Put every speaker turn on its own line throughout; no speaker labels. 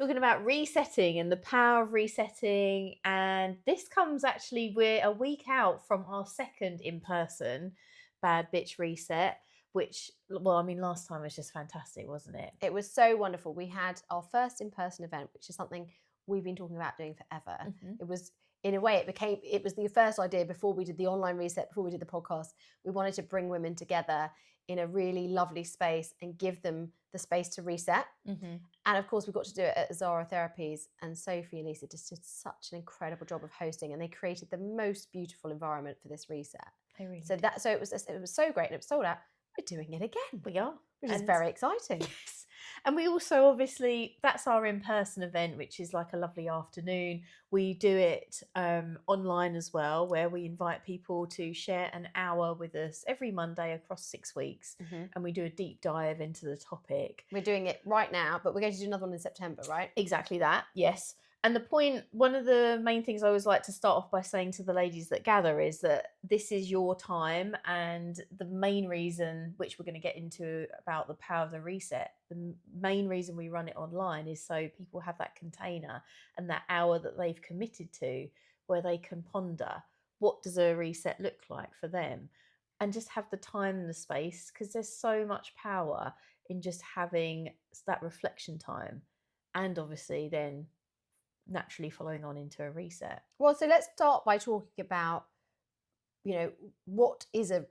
talking about resetting and the power of resetting. And this comes actually, we're a week out from our second in-person Bad Bitch Reset, which, well, I mean, last time was just fantastic, wasn't it?
It was so wonderful. We had our first in-person event, which is something we've been talking about doing forever.
Mm-hmm.
It was, in a way, it was the first idea before we did the online reset, before we did the podcast. We wanted to bring women together in a really lovely space and give them the space to reset.
Mm-hmm.
And of course, we got to do it at Zara Therapies, and Sophie and Lisa just did such an incredible job of hosting, and they created the most beautiful environment for this reset.
Really
so it was so great, and it was sold out. We're doing it again.
We are,
which is very exciting.
Yes. And we also, obviously, that's our in-person event, which is like a lovely afternoon. We do it online as well, where we invite people to share an hour with us every Monday across 6 weeks.
Mm-hmm.
And we do a deep dive into the topic.
We're doing it right now, but we're going to do another one in September, right?
Exactly that, yes. And the point, one of the main things I always like to start off by saying to the ladies that gather is that this is your time, and the main reason, which we're going to get into about the power of the reset, the main reason we run it online is so people have that container and that hour that they've committed to where they can ponder what does a reset look like for them, and just have the time and the space, because there's so much power in just having that reflection time, and obviously then naturally following on into a reset.
Well, so let's start by talking about, what is a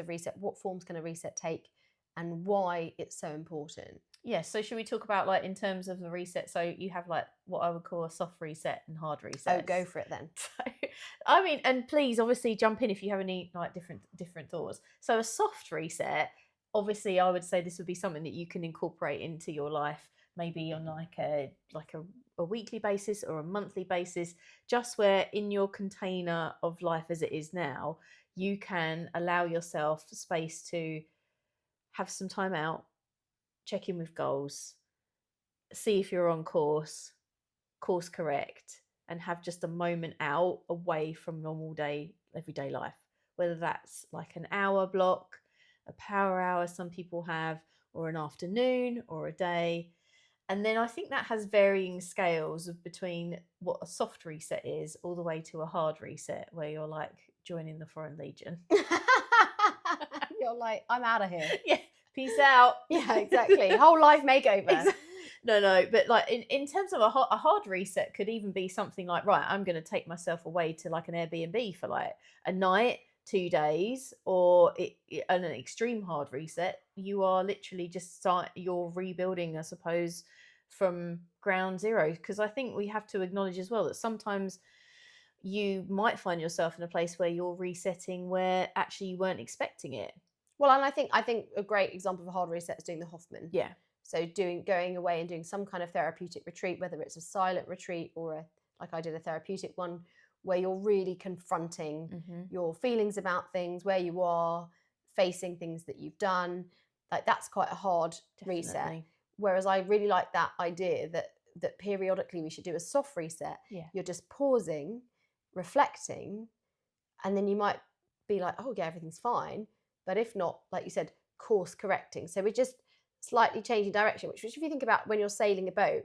reset? What forms can a reset take, and why it's so important?
Yes. So should we talk about, like, in terms of the reset? So you have like what I would call a soft reset and hard reset.
Oh, go for it then.
So, I mean, and please, obviously, jump in if you have any like different thoughts. So a soft reset, obviously, I would say this would be something that you can incorporate into your life, maybe on like a weekly basis or a monthly basis, just where in your container of life as it is now, you can allow yourself space to have some time out, check in with goals, see if you're on course correct, and have just a moment out away from normal everyday life, whether that's like an hour block, a power hour some people have, or an afternoon or a day. And then I think that has varying scales of between what a soft reset is all the way to a hard reset, where you're like joining the Foreign Legion.
You're like, I'm out of here.
Yeah, peace out.
Yeah, exactly. Whole life makeover.
No, but like in terms of a hard reset could even be something like, right, I'm going to take myself away to like an Airbnb for like a night, 2 days, or an extreme hard reset. You are literally you're rebuilding, I suppose, from ground zero. Because I think we have to acknowledge as well that sometimes you might find yourself in a place where you're resetting where actually you weren't expecting it.
Well, and I think a great example of a hard reset is doing the Hoffman.
Yeah.
So going away and doing some kind of therapeutic retreat, whether it's a silent retreat or like I did, a therapeutic one, where you're really confronting your feelings about things, where you are, facing things that you've done. Like, that's quite a hard reset. Whereas I really like that idea that periodically we should do a soft reset.
Yeah.
You're just pausing, reflecting, and then you might be like, oh yeah, everything's fine. But if not, like you said, course correcting. So we're just slightly changing direction, which if you think about when you're sailing a boat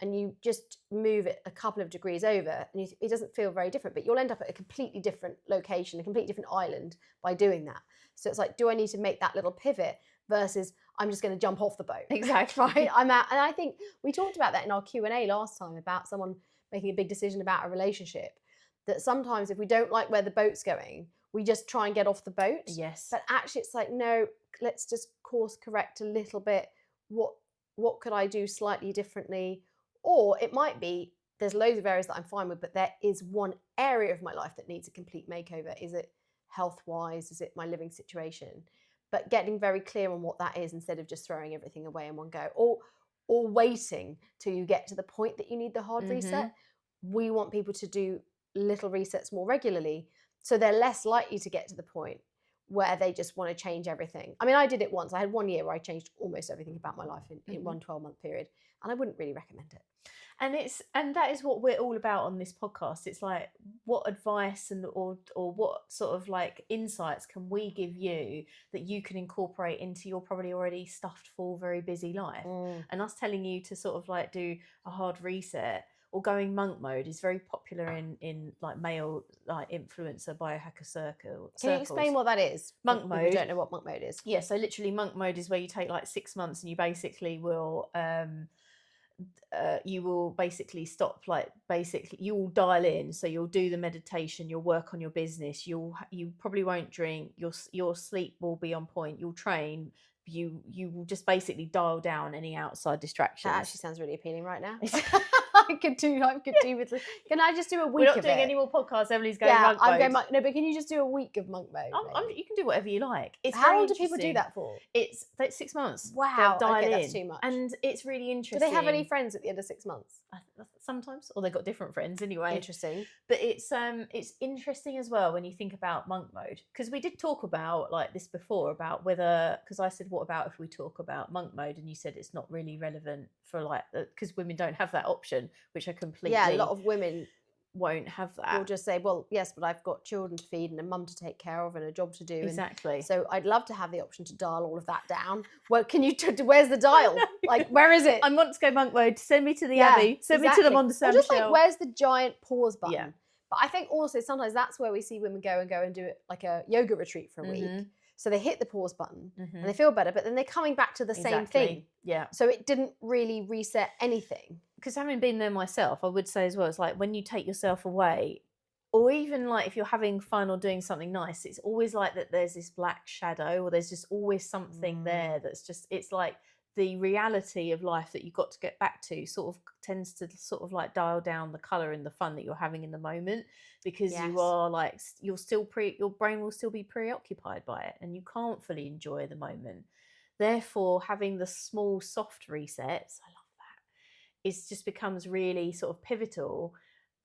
and you just move it a couple of degrees over, and it doesn't feel very different, but you'll end up at a completely different location, a completely different island by doing that. So it's like, do I need to make that little pivot versus I'm just going to jump off the boat?
Exactly.
Right? I'm out. And I think we talked about that in our Q&A last time about someone making a big decision about a relationship, that sometimes if we don't like where the boat's going, we just try and get off the boat.
Yes.
But actually it's like, no, let's just course correct a little bit. What could I do slightly differently? Or it might be there's loads of areas that I'm fine with, but there is one area of my life that needs a complete makeover. Is it health-wise? Is it my living situation? But getting very clear on what that is instead of just throwing everything away in one go, or waiting till you get to the point that you need the hard reset. We want people to do little resets more regularly, so they're less likely to get to the point where they just want to change everything. I mean, I did it once. I had 1 year where I changed almost everything about my life in one 12-month period, and I wouldn't really recommend it.
And that is what we're all about on this podcast. It's like, what advice or what sort of like insights can we give you that you can incorporate into your probably already stuffed full, very busy life? And us telling you to sort of like do a hard reset or going monk mode is very popular in like male like influencer biohacker circles.
Can you explain what that is?
Monk
People
mode.
don't know what monk mode is.
Yeah, so literally monk mode is where you take like 6 months and you basically will basically stop, like basically you will dial in, so you'll do the meditation, you'll work on your business, you probably won't drink, your sleep will be on point, you'll train, you will just basically dial down any outside distractions.
That actually sounds really appealing right now. I could do with. Can I just do a week?
We're not
of
doing
it?
any more podcasts. Emily's going
Yeah,
monk mode.
I'm going monk. No, but can you just do a week of monk mode?
You can do whatever you like. It's
How
very
long do people do
interesting.
that for?
It's like 6 months.
Wow,
They'll dial
okay,
in.
that's too much.
And it's really interesting.
Do they have any friends at the end of 6 months?
Sometimes, or they've got different friends anyway.
Interesting.
But it's interesting as well when you think about monk mode, because we did talk about like this before about whether, because I said what about if we talk about monk mode, and you said it's not really relevant for like because women don't have that option, which I completely
a lot of women
won't have that.
You'll just say, well, yes, but I've got children to feed and a mum to take care of and a job to do.
Exactly.
And so I'd love to have the option to dial all of that down. Well, can you? Where's the dial? Like, where is it?
I want to go monk mode. Send me to the Abbey. Send me to the Mont Saint
Just
Michel.
like, where's the giant pause button?
Yeah.
But I think also sometimes that's where we see women go and do it like a yoga retreat for a week. So they hit the pause button and they feel better, but then they're coming back to the same thing.
Yeah.
So it didn't really reset anything.
Because having been there myself, I would say as well, it's like when you take yourself away, or even like if you're having fun or doing something nice, it's always like that there's this black shadow, or there's just always something there that's just, it's like the reality of life that you've got to get back to sort of tends to sort of like dial down the colour and the fun that you're having in the moment, because you are like, your brain will still be preoccupied by it and you can't fully enjoy the moment. Therefore, having the small soft resets, I love that, it just becomes really sort of pivotal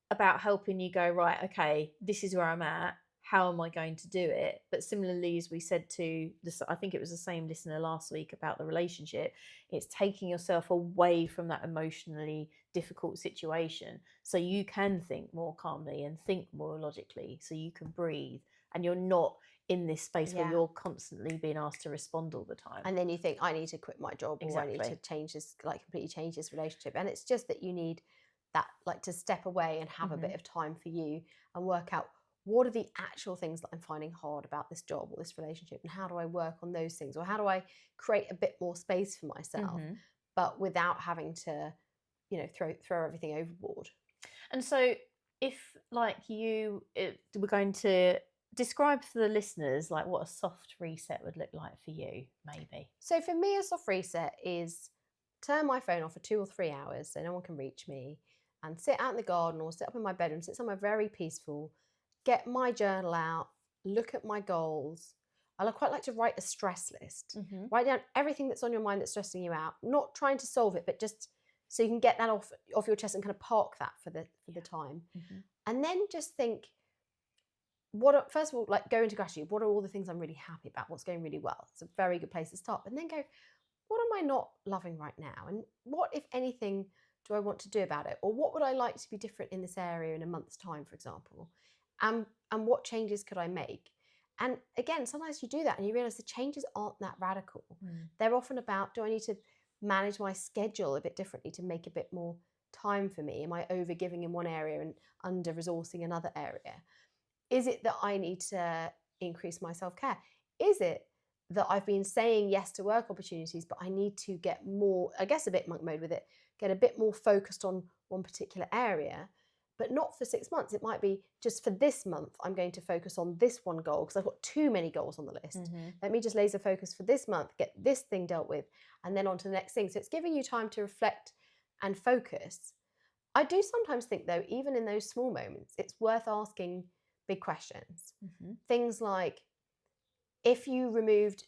about helping you go, right, okay, this is where I'm at, how am I going to do it? But similarly, as we said to this, I think it was the same listener last week about the relationship, it's taking yourself away from that emotionally difficult situation so you can think more calmly and think more logically, so you can breathe and you're not in this space where you're constantly being asked to respond all the time.
And then you think, I need to quit my job, or I need to change this, like completely change this relationship. And it's just that you need that, like, to step away and have a bit of time for you and work out what are the actual things that I'm finding hard about this job or this relationship, and how do I work on those things, or how do I create a bit more space for myself, but without having to, you know, throw everything overboard.
And so if like we're going to describe for the listeners like what a soft reset would look like for you, maybe.
So for me, a soft reset is turn my phone off for 2 or 3 hours so no one can reach me, and sit out in the garden or sit up in my bedroom, sit somewhere very peaceful, get my journal out, look at my goals. I quite like to write a stress list. Write down everything that's on your mind that's stressing you out, not trying to solve it, but just so you can get that off your chest and kind of park that for the time. And then just think, first of all, like, go into gratitude. What are all the things I'm really happy about? What's going really well? It's a very good place to start. And then go, what am I not loving right now? And what, if anything, do I want to do about it? Or what would I like to be different in this area in a month's time, for example? And what changes could I make? And again, sometimes you do that and you realise the changes aren't that radical. They're often about, do I need to manage my schedule a bit differently to make a bit more time for me? Am I over giving in one area and under resourcing another area? Is it that I need to increase my self-care? Is it that I've been saying yes to work opportunities, but I need to get more, I guess, a bit monk mode with it, get a bit more focused on one particular area, but not for 6 months. It might be just for this month, I'm going to focus on this one goal because I've got too many goals on the list. Let me just laser focus for this month, get this thing dealt with, and then on to the next thing. So it's giving you time to reflect and focus. I do sometimes think, though, even in those small moments, it's worth asking big questions. Things like, if you removed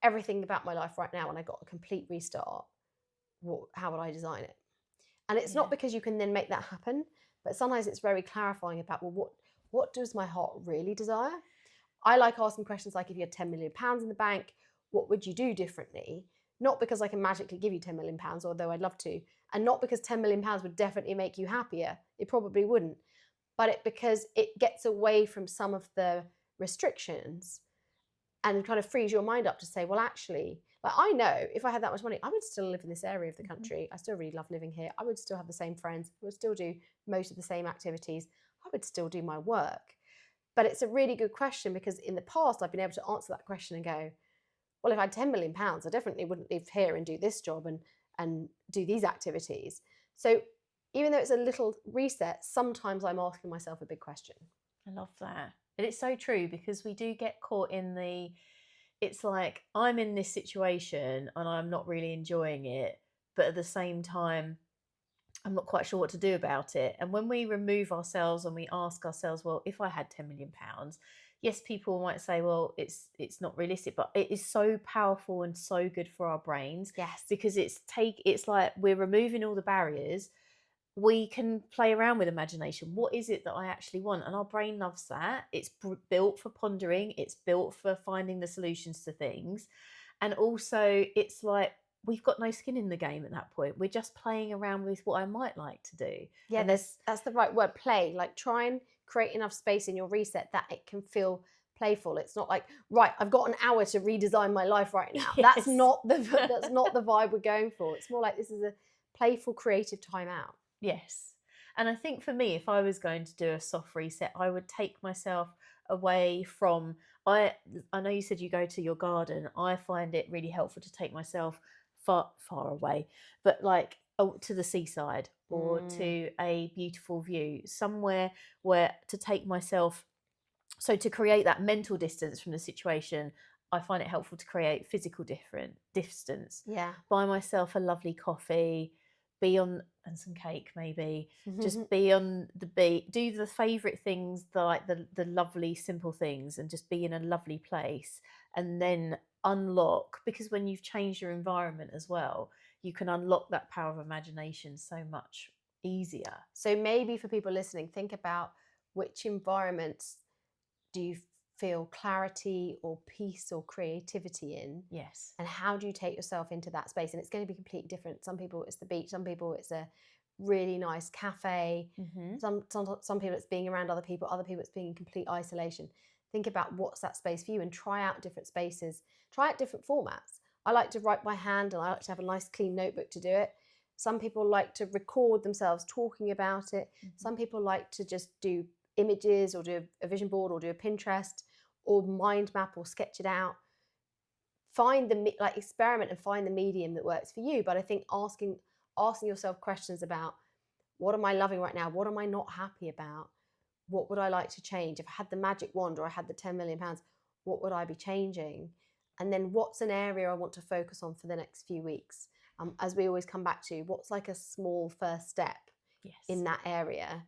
everything about my life right now and I got a complete restart, how would I design it? And it's not because you can then make that happen, but sometimes it's very clarifying about, well, what does my heart really desire? I like asking questions like, if you had £10 million in the bank, what would you do differently? not because I can magically give you £10 million, although I'd love to, and not because £10 million would definitely make you happier. It probably wouldn't. But because it gets away from some of the restrictions and kind of frees your mind up to say, well, actually, like, I know if I had that much money, I would still live in this area of the country. I still really love living here. I would still have the same friends. I would still do most of the same activities. I would still do my work. But it's a really good question, because in the past, I've been able to answer that question and go, well, if I had £10 million, I definitely wouldn't live here and do this job and do these activities. So even though it's a little reset, sometimes I'm asking myself a big question.
I love that. And it's so true, because we do get caught in it's like, I'm in this situation and I'm not really enjoying it, but at the same time, I'm not quite sure what to do about it. And when we remove ourselves and we ask ourselves, well, if I had £10 million, yes, people might say, well, it's not realistic, but it is so powerful and so good for our brains.
Yes.
Because it's like we're removing all the barriers. We can play around with imagination. What is it that I actually want? And our brain loves that. It's built for pondering. It's built for finding the solutions to things. And also, it's like we've got no skin in the game at that point. We're just playing around with what I might like to do.
Yeah,
And
that's the right word, play. Like, try and create enough space in your reset that it can feel playful. It's not like, right, I've got an hour to redesign my life right now.
Yes.
That's not the vibe we're going for. It's more like, this is a playful, creative time out.
Yes. And I think for me, if I was going to do a soft reset, I would take myself away from, I know you said you go to your garden. I find it really helpful to take myself far away, but like, to the seaside or to a beautiful view, somewhere where to take myself. So to create that mental distance from the situation, I find it helpful to create physical distance.
Yeah.
Buy myself a lovely coffee, and some cake maybe. Just
Mm-hmm.
be on the beach, do the favourite things, like the lovely simple things, and just be in a lovely place. And then unlock, because when you've changed your environment as well, you can unlock that power of imagination so much easier.
So maybe for people listening, think about which environments do you feel clarity or peace or creativity in?
Yes.
And how do you take yourself into that space? And it's going to be completely different. Some people it's the beach, some people it's a really nice cafe, some people it's being around other people it's being in complete isolation. Think about what's that space for you and try out different spaces, try out different formats. I like to write by hand and I like to have a nice clean notebook to do it. Some people like to record themselves talking about it. Some people like to just do images or do a vision board or do a Pinterest or mind map or sketch it out. Find experiment and find the medium that works for you. But I think asking yourself questions about, what am I loving right now? What am I not happy about? What would I like to change? If I had the magic wand or I had the £10 million, what would I be changing? And then what's an area I want to focus on for the next few weeks? As we always come back to, what's like a small first step in that area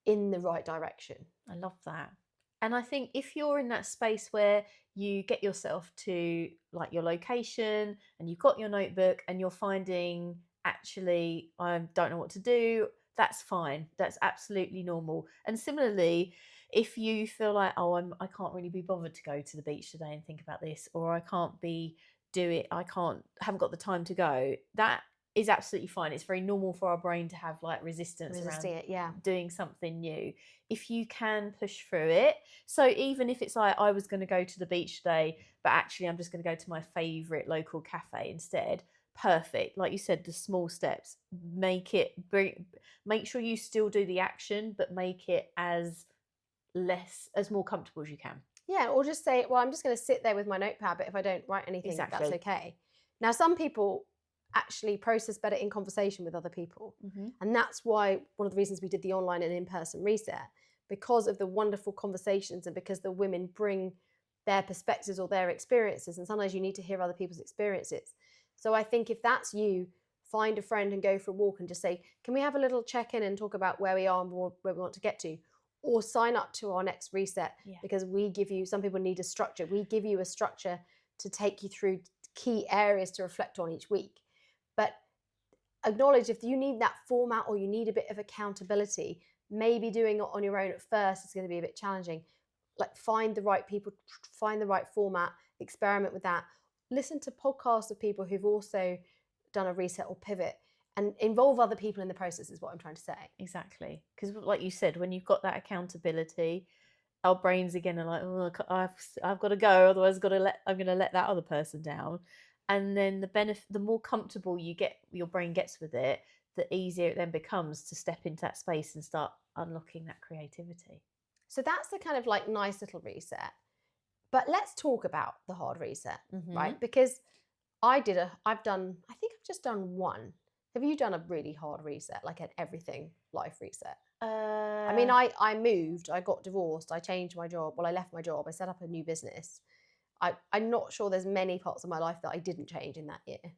in the right direction?
I love that. And I think if you're in that space where you get yourself to like your location and you've got your notebook and you're finding, actually, I don't know what to do, that's fine. That's absolutely normal. And similarly, if you feel like, oh, I can't really be bothered to go to the beach today and think about this, or I can't haven't got the time to go, that is absolutely fine. It's very normal for our brain to have like resisting around
it, yeah.
doing something new. If you can push through it. So even if it's like, I was going to go to the beach today, but actually I'm just going to go to my favourite local cafe instead. Perfect. Like you said, the small steps, make sure you still do the action, but make it as more comfortable as you can.
Yeah, or just say, well, I'm just going to sit there with my notepad, but if I don't write anything, that's okay. Now, some people actually process better in conversation with other people. And that's why one of the reasons we did the online and in-person reset, because of the wonderful conversations and because the women bring their perspectives or their experiences. And sometimes you need to hear other people's experiences. So I think if that's you, find a friend and go for a walk and just say, can we have a little check-in and talk about where we are and where we want to get to? Or sign up to our next reset, because we give you, some people need a structure. We give you a structure to take you through key areas to reflect on each week. But acknowledge if you need that format or you need a bit of accountability, maybe doing it on your own at first is going to be a bit challenging. Like, find the right people, find the right format, experiment with that. listen to podcasts of people who've also done a reset or pivot and involve other people in the process is what I'm trying to say.
Exactly. Because like you said, when you've got that accountability, our brains again are like, oh, I've got to go, otherwise I'm going to let that other person down. And then the more comfortable your brain gets with it, the easier it then becomes to step into that space and start unlocking that creativity.
So that's the kind of like nice little reset. But let's talk about the hard reset, right? Because I've just done one. Have you done a really hard reset, like an everything life reset? I mean, I moved, I got divorced, I changed my job. Well, I left my job, I set up a new business. I'm not sure there's many parts of my life that I didn't change in that year.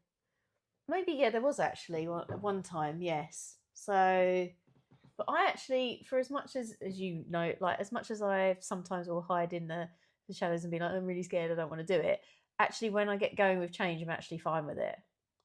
Maybe, yeah, there was actually one time, yes. So, but I actually, for as much as you know, like as much as I sometimes will hide in the shadows and be like, I'm really scared, I don't want to do it. Actually, when I get going with change, I'm actually fine with it.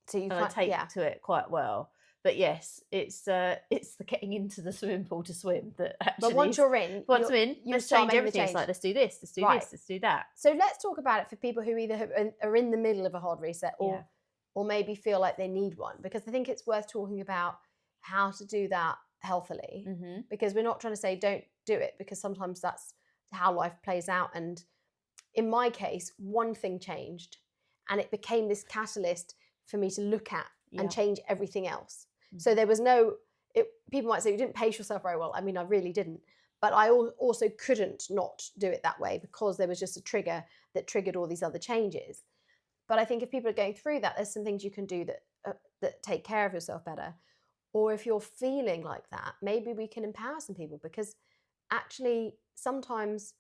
So you
and I take to it quite well. But yes, it's the getting into the swimming pool to swim that actually.
But once you're in,
let's change everything. It's like, let's do this, let's do this, let's do that.
So let's talk about it for people who either are in the middle of a hard reset or maybe feel like they need one, because I think it's worth talking about how to do that healthily. Because we're not trying to say don't do it, because sometimes that's how life plays out. And in my case, one thing changed and it became this catalyst for me to look at and change everything else. So there was people might say you didn't pace yourself very well. I mean, I really didn't. But I also couldn't not do it that way, because there was just a trigger that triggered all these other changes. But I think if people are going through that, there's some things you can do that take care of yourself better. Or if you're feeling like that, maybe we can empower some people, because actually sometimes,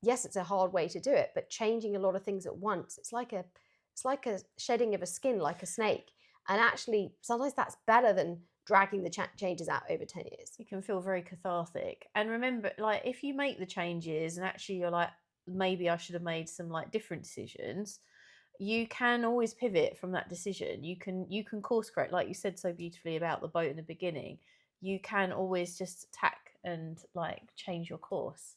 yes, it's a hard way to do it, but changing a lot of things at once, it's like a shedding of a skin, like a snake. And actually, sometimes that's better than dragging the changes out over 10 years.
It can feel very cathartic. And remember, like, if you make the changes and actually you're like, maybe I should have made some like different decisions, you can always pivot from that decision. You can course correct, like you said so beautifully about the boat in the beginning. You can always just tack and like change your course.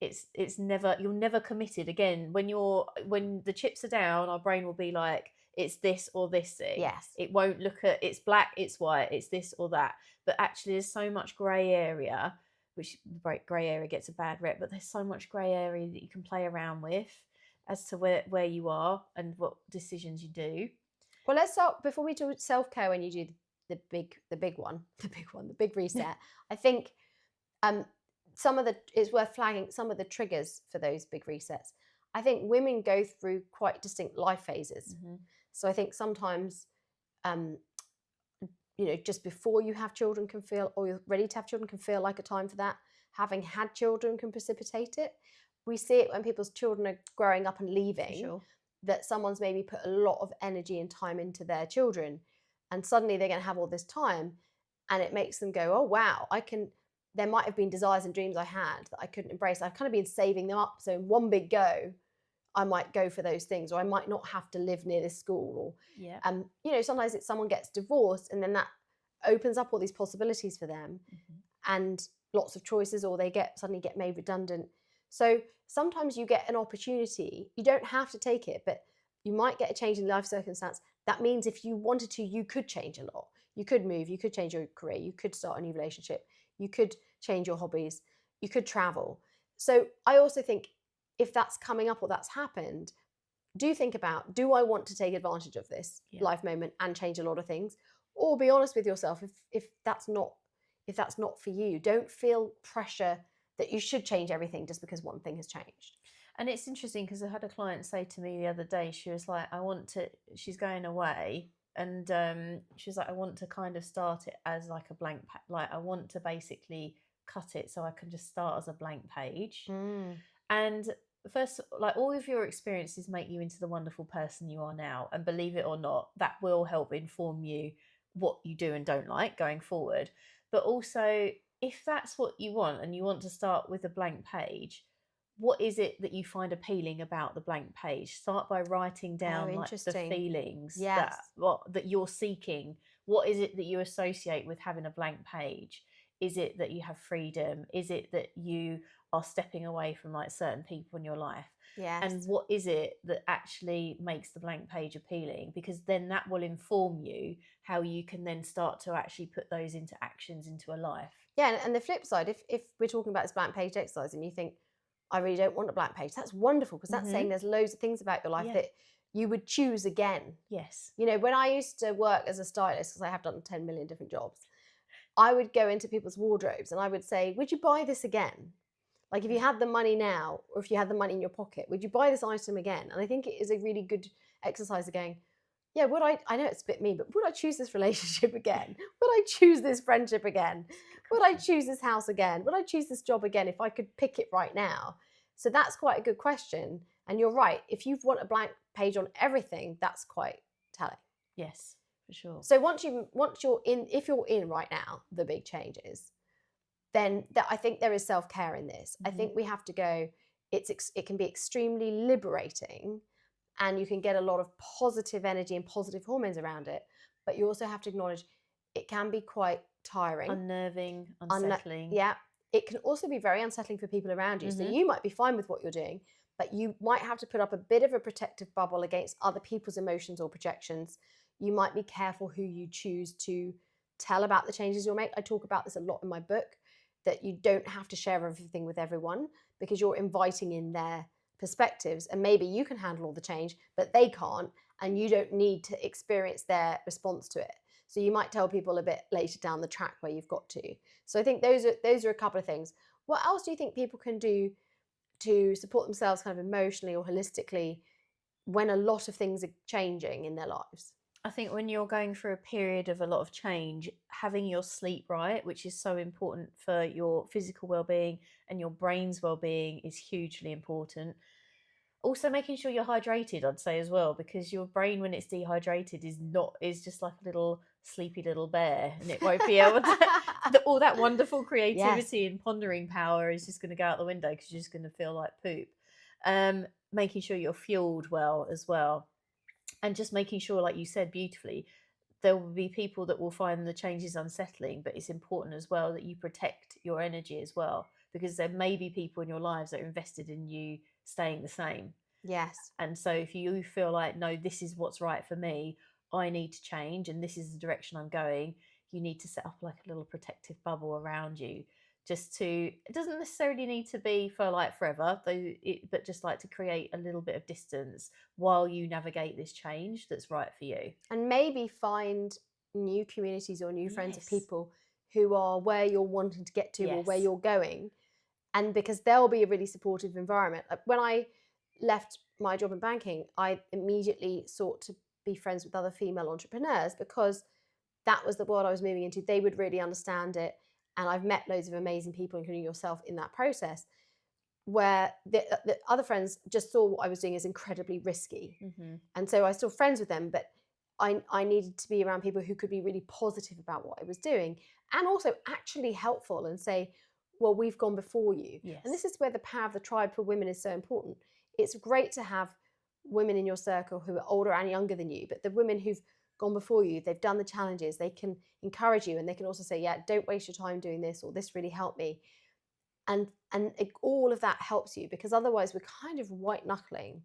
It's never, you're never committed. Again, when the chips are down, our brain will be like, it's this or this thing.
Yes.
It won't look at it's black, it's white, it's this or that. But actually there's so much grey area, which grey area gets a bad rep, but there's so much grey area that you can play around with as to where you are and what decisions you do.
Well, let's start before we do self-care. When you do the big reset, I think it's worth flagging some of the triggers for those big resets. I think women go through quite distinct life phases. So I think sometimes, just before you have children can feel, or you're ready to have children can feel like a time for that. Having had children can precipitate it. We see it when people's children are growing up and leaving, that someone's maybe put a lot of energy and time into their children, and suddenly they're going to have all this time, and it makes them go, oh, wow, there might have been desires and dreams I had that I couldn't embrace. I've kind of been saving them up. So in one big go, I might go for those things, or I might not have to live near this school. Or, sometimes it's someone gets divorced, and then that opens up all these possibilities for them and lots of choices, or they suddenly get made redundant. So sometimes you get an opportunity. You don't have to take it, but you might get a change in life circumstance. That means if you wanted to, you could change a lot. You could move, you could change your career, you could start a new relationship, you could change your hobbies, you could travel. So I also think if that's coming up or that's happened, do think about, do I want to take advantage of this life moment and change a lot of things? Or be honest with yourself if that's not for you. Don't feel pressure that you should change everything just because one thing has changed.
And it's interesting because I had a client say to me the other day, she was like, she's going away, and she was like, I want to kind of start it as like a blank, like I want to basically cut it so I can just start as a blank page. And first, like, all of your experiences make you into the wonderful person you are now, and believe it or not, that will help inform you what you do and don't like going forward. But also, if that's what you want and you want to start with a blank page, what is it that you find appealing about the blank page? Start by writing down like the feelings that you're seeking. What is it that you associate with having a blank page? is it that you have freedom? Is it that you are stepping away from like certain people in your life?
Yes.
And what is it that actually makes the blank page appealing? Because then that will inform you how you can then start to actually put those into actions into a life.
Yeah, and the flip side, if we're talking about this blank page exercise and you think, I really don't want a blank page, that's wonderful, because that's saying there's loads of things about your life that you would choose again.
Yes.
You know, when I used to work as a stylist, because I have done 10 million different jobs, I would go into people's wardrobes and I would say, would you buy this again? Like if you had the money now, or if you had the money in your pocket, would you buy this item again? And I think it is a really good exercise of going, yeah, I know it's a bit mean, but would I choose this relationship again? Would I choose this friendship again? Would I choose this house again? Would I choose this job again if I could pick it right now? So that's quite a good question. And you're right. If you want a blank page on everything, that's quite telling.
Yes, for sure.
So once you're in, if you're in right now, the big changes, then I think there is self-care in this. I think we have to go, it can be extremely liberating, and you can get a lot of positive energy and positive hormones around it. But you also have to acknowledge it can be quite tiring.
Unnerving, unsettling.
Yeah. It can also be very unsettling for people around you. So you might be fine with what you're doing, but you might have to put up a bit of a protective bubble against other people's emotions or projections. You might be careful who you choose to tell about the changes you'll make. I talk about this a lot in my book, that you don't have to share everything with everyone, because you're inviting in their perspectives, and maybe you can handle all the change, but they can't, and you don't need to experience their response to it. So you might tell people a bit later down the track where you've got to. So I think those are a couple of things. What else do you think people can do to support themselves kind of emotionally or holistically when a lot of things are changing in their lives?
I think when you're going through a period of a lot of change, having your sleep right, which is so important for your physical well-being and your brain's well-being, is hugely important. Also making sure you're hydrated, I'd say as well, because your brain, when it's dehydrated, is just like a little sleepy little bear, and it won't be able to all that wonderful creativity and pondering power is just going to go out the window, because you're just going to feel like poop. Making sure you're fueled well as well, and just making sure, like you said beautifully, there will be people that will find the changes unsettling, but it's important as well that you protect your energy as well, because there may be people in your lives that are invested in you staying the same.
Yes.
And so if you feel like, no, this is what's right for me, I need to change, and this is the direction I'm going, you need to set up like a little protective bubble around you, it doesn't necessarily need to be for like forever, but just like to create a little bit of distance while you navigate this change that's right for you.
And maybe find new communities or new friends of people who are where you're wanting to get to or where you're going. And because there'll be a really supportive environment. Like when I left my job in banking, I immediately sought to be friends with other female entrepreneurs, because that was the world I was moving into. They would really understand it. And I've met loads of amazing people, including yourself, in that process, where the other friends just saw what I was doing as incredibly risky. And so I was still friends with them, but I needed to be around people who could be really positive about what I was doing, and also actually helpful and say, well, we've gone before you. And this is where the power of the tribe for women is so important. It's great to have women in your circle who are older and younger than you, but the women who've gone before you, they've done the challenges, they can encourage you, and they can also say, yeah, don't waste your time doing this, or this really helped me. And all of that helps you, because otherwise we're kind of white knuckling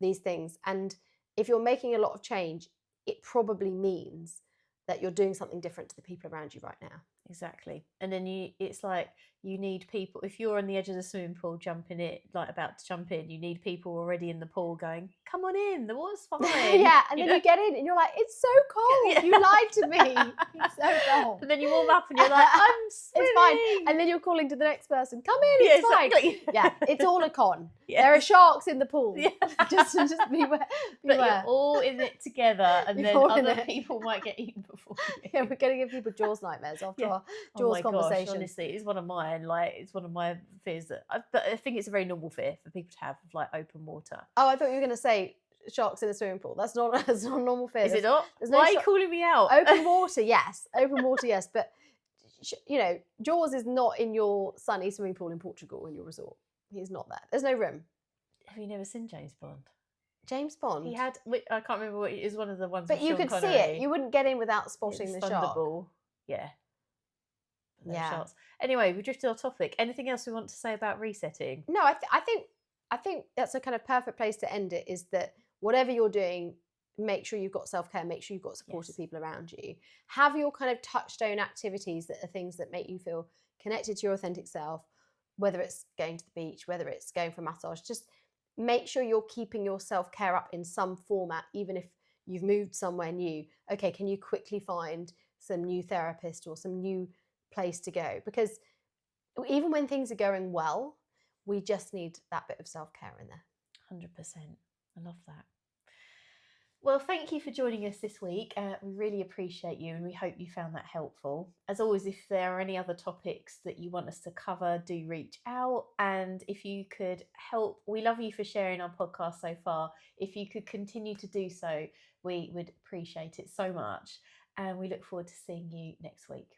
these things. And if you're making a lot of change, it probably means that you're doing something different to the people around you right now.
Exactly. And then it's like you need people, if you're on the edge of the swimming pool jumping it, like about to jump in, you need people already in the pool going, come on in, the water's fine.
Yeah, and then you get in and you're like, it's so cold. You lied to me. It's so cold.
And then you warm up and you're like, I'm swimming.
It's fine. And then you're calling to the next person, come in, it's fine.
Exactly.
Yeah, it's all a con. There are sharks in the pool. Just beware.
But you're all in it together, and then other people might get eaten before you.
Yeah, we're going to give people Jaws nightmares after our Jaws conversation.
Gosh, honestly, it's one of mine. Like, it's one of my fears but I think it's a very normal fear for people to have, of like open water.
Oh, I thought you were going to say sharks in a swimming pool. That's not a normal fear.
Is it not? Why are you calling me out?
Open water, yes. Open water, yes. But, you know, Jaws is not in your sunny swimming pool in Portugal in your resort. He's not there. There's no room.
Have you never seen James Bond?
James Bond?
He had, I can't remember what, it was one of the ones.
But you could see it. You wouldn't get in without spotting the shark.
Yeah. no
Yeah.
shots. Anyway, we drifted off topic. Anything else we want to say about resetting?
No, I think that's a kind of perfect place to end it. Is that whatever you're doing, make sure you've got self care, make sure you've got supportive
Yes.
people around you. Have your kind of touchstone activities that are things that make you feel connected to your authentic self. Whether it's going to the beach, whether it's going for a massage, just make sure you're keeping your self care up in some format, even if you've moved somewhere new. Okay, can you quickly find some new therapist or some new place to go? Because even when things are going well, we just need that bit of self-care in there.
100%. I love that. Well, thank you for joining us this week. We really appreciate you and we hope you found that helpful. As always, if there are any other topics that you want us to cover, do reach out. And if you could help, we love you for sharing our podcast so far. If you could continue to do so, we would appreciate it so much. And we look forward to seeing you next week.